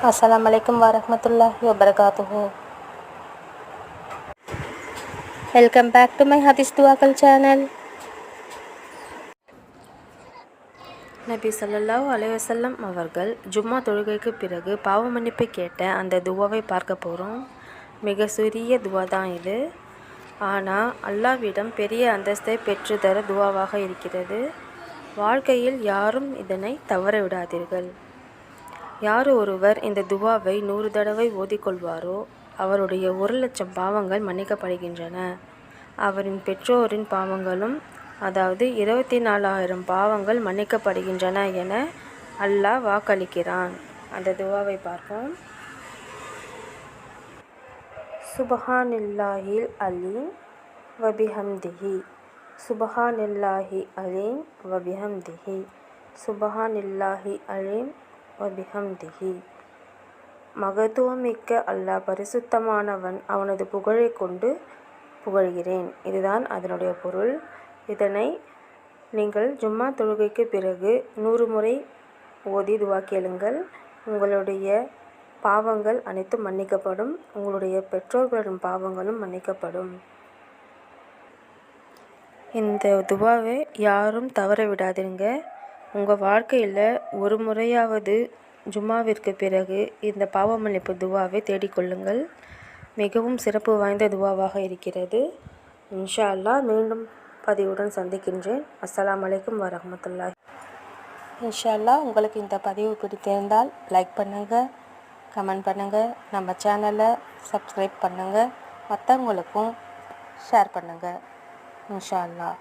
Assalamualaikum warahmatullahi wabarakatuh. Welcome back to my Hadis Duakal channel. நபி ஸல்லல்லாஹு அலைஹி வஸல்லம் அவர்கள் ஜும்மா தொழுகைக்கு பிறகு பாவ மன்னிப்பு கேட்ட அந்த துவாவை பார்க்க போகிறோம். மிக சிறிய துவா தான் இது. ஆனால் அல்லாஹ்விடம் பெரிய அந்தஸ்தை பெற்றுத்தர துவாவாக இருக்கிறது. வாழ்க்கையில் யாரும் இதனை தவற விடாதீர்கள். யார் ஒருவர் இந்த துவாவை 100 தடவை ஓதிக்கொள்வாரோ அவருடைய 1,00,000 பாவங்கள் மன்னிக்கப்படுகின்றன. அவரின் பெற்றோரின் பாவங்களும், அதாவது 24,000 பாவங்கள் மன்னிக்கப்படுகின்றன என அல்லாஹ் வாக்களிக்கிறான். அந்த துவாவை பார்ப்போம். சுபஹானல்லாஹில் அலீம் வபிஹம்திஹி, சுபஹானல்லாஹி அலீம் வபிஹம்திஹி, சுபஹானல்லாஹி அலீம் வபிஹம்திஹி. மகத்துவமிக்க அல்லாஹ் பரிசுத்தமானவன், அவனது புகழை கொண்டு புகழ்கிறேன். இதுதான் அதனுடைய பொருள். இதனை நீங்கள் ஜும்மா தொழுகைக்கு பிறகு 100 முறை ஓதி துவா கேளுங்கள். உங்களுடைய பாவங்கள் அனைத்தும் மன்னிக்கப்படும். உங்களுடைய பெற்றோர்களின் பாவங்களும் மன்னிக்கப்படும். இந்த துவாவை யாரும் தவற விடாதீங்க. உங்கள் வாழ்க்கையில் ஒரு முறையாவது ஜும்மாவிற்கு பிறகு இந்த பாவ மன்னிப்பு துவாவை தேடிக்கொள்ளுங்கள். மிகவும் சிறப்பு வாய்ந்த துவாவாக இருக்கிறது. இன்ஷா அல்லாஹ் மீண்டும் பதிவுடன் சந்திக்கின்றேன். அஸ்ஸலாமு அலைக்கும் வரஹ்மத்துல்லாஹி. இன்ஷா அல்லாஹ் உங்களுக்கு இந்த பதிவு பிடித்திருந்தால் லைக் பண்ணுங்கள், கமெண்ட் பண்ணுங்கள், நம்ம சேனலை சப்ஸ்கிரைப் பண்ணுங்கள், மற்றவங்களுக்கும் ஷேர் பண்ணுங்கள். இன்ஷா அல்லாஹ்.